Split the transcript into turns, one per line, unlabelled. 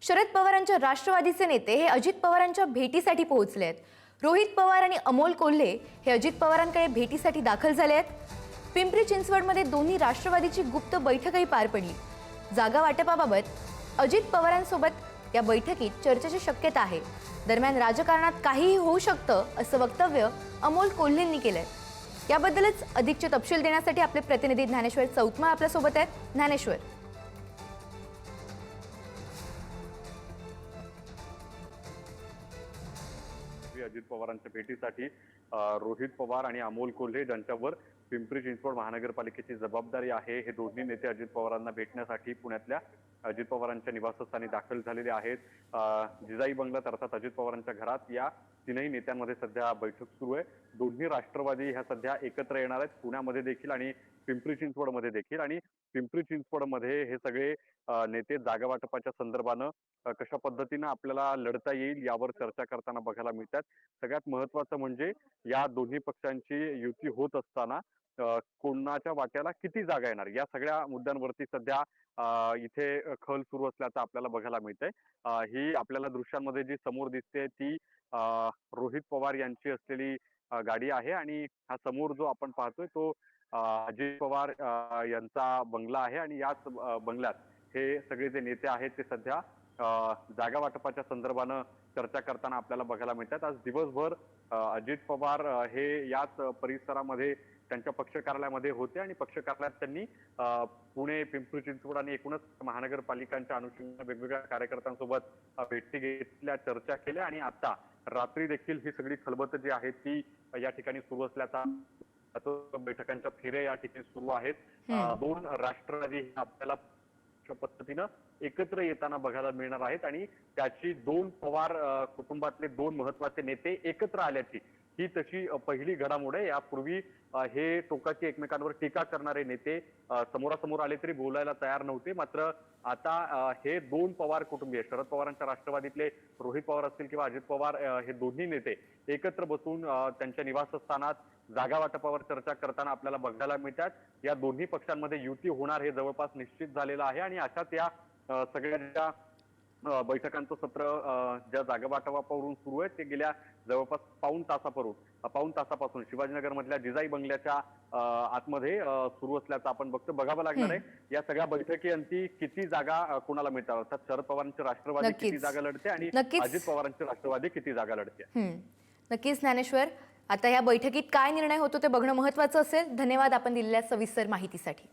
शरद पवारांच्या राष्ट्रवादीचे नेते हे अजित पवारांच्या भेटीसाठी पोहोचले आहेत. रोहित पवार आणि अमोल कोल्हे हे अजित पवारांकडे भेटीसाठी दाखल झाले आहेत. पिंपरी चिंचवडमध्ये दोन्ही राष्ट्रवादीची गुप्त बैठकही पार पडली. जागा वाटपाबाबत अजित पवारांसोबत या बैठकीत चर्चेची शक्यता आहे. दरम्यान राजकारणात काहीही होऊ शकतं असं वक्तव्य अमोल कोल्हेंनी केलंय. याबद्दलच अधिकचे तपशील देण्यासाठी आपले प्रतिनिधी ज्ञानेश्वर चौतमा आपल्यासोबत आहेत. ज्ञानेश्वर,
अजित पवारांच्या भेटीसाठी रोहित पवार आणि अमोल कोल्हे ज्यांच्यावर पिंपरी चिंचवड महानगरपालिकेची जबाबदारी आहे, हे दोन्ही नेते अजित पवारांना भेटण्यासाठी पुण्यातल्या अजित पवारांच्या निवासस्थानी दाखल झालेले आहेत. जिजाई बंगल्यात अर्थात अजित पवारांच्या घरात या तीनही नेत्यांमध्ये सध्या बैठक सुरू आहे. दोन्ही राष्ट्रवादी ह्या सध्या एकत्र येणार आहेत, पुण्यामध्ये देखील आणि पिंपरी चिंचवडमध्ये देखील. आणि पिंपरी चिंचवडमध्ये हे सगळे नेते जागा वाटपाच्या संदर्भानं कशा पद्धतीनं आपल्याला लढता येईल यावर चर्चा करताना बघायला मिळतात. सगळ्यात महत्वाचं म्हणजे या दोन्ही पक्षांची युती होत असताना कोणाच्या वाट्याला किती जागा येणार या सगळ्या मुद्द्यांवरती सध्या इथे खल सुरू असल्याचं आपल्याला बघायला मिळतंय. ही आपल्याला दृश्यांमध्ये जी समोर दिसते ती रोहित पवार यांची असलेली गाडी आहे आणि हा समोर जो आपण पाहतोय तो अजित पवार यांचा बंगला आहे. आणि याच बंगल्यात हे सगळे जे नेते आहेत ते सध्या जागा वाटपाच्या संदर्भानं चर्चा करताना आपल्याला बघायला मिळतात. आज दिवसभर अजित पवार हे याच परिसरामध्ये त्यांच्या पक्ष कार्यालयामध्ये होते आणि पक्ष कार्यालयात त्यांनी पुणे, पिंपरी चिंचवड आणि एकूणच महानगरपालिकांच्या अनुषंगाने वेगवेगळ्या कार्यकर्त्यांसोबत भेटी घेतल्या, चर्चा केल्या. आणि आता रात्री देखील ही सगळी खलबत जी आहे ती या ठिकाणी सुरू असल्याचा बैठकांच्या फेऱ्या या ठिकाणी सुरू आहेत. दोन राष्ट्रवादी आपल्याला पद्धतीनं एकत्र येताना बघायला मिळणार आहेत आणि त्याची दोन पवार कुटुंबातले दोन महत्वाचे नेते एकत्र आल्याची ही तशी पहिली घडामोड आहे. यापूर्वी हे टोकाची एकमेकांवर टीका करणारे नेते समोरासमोर आले तरी बोलायला तयार नव्हते. मात्र आता हे दोन पवार कुटुंबीय, शरद पवारांच्या राष्ट्रवादीतले रोहित पवार असतील किंवा अजित पवार, हे दोन्ही नेते एकत्र बसून त्यांच्या निवासस्थानात जागा वाटपावर चर्चा करताना आपल्याला बघायला मिळतात. या दोन्ही पक्षांमध्ये युती होणार हे जवळपास निश्चित झालेलं आहे. आणि अशात या सगळ्या बैठकांचं सत्र ज्या जागा वाटपावरून सुरू आहे ते गेल्या जवळपास पाऊण तासापासून शिवाजीनगर मधल्या जिजाई बंगल्याच्या आतमध्ये सुरू असल्याचं आपण बघावं लागणार आहे. या सगळ्या बैठकीअंती किती जागा कोणाला मिळतात, अर्थात शरद पवारांची राष्ट्रवादी किती जागा लढते आणि अजित पवारांची राष्ट्रवादी किती जागा लढते.
नक्कीच ज्ञानेश्वर, आता या बैठकीत काय निर्णय होतो ते बघणं महत्वाचं असेल. धन्यवाद आपण दिलेल्या सविस्तर माहितीसाठी.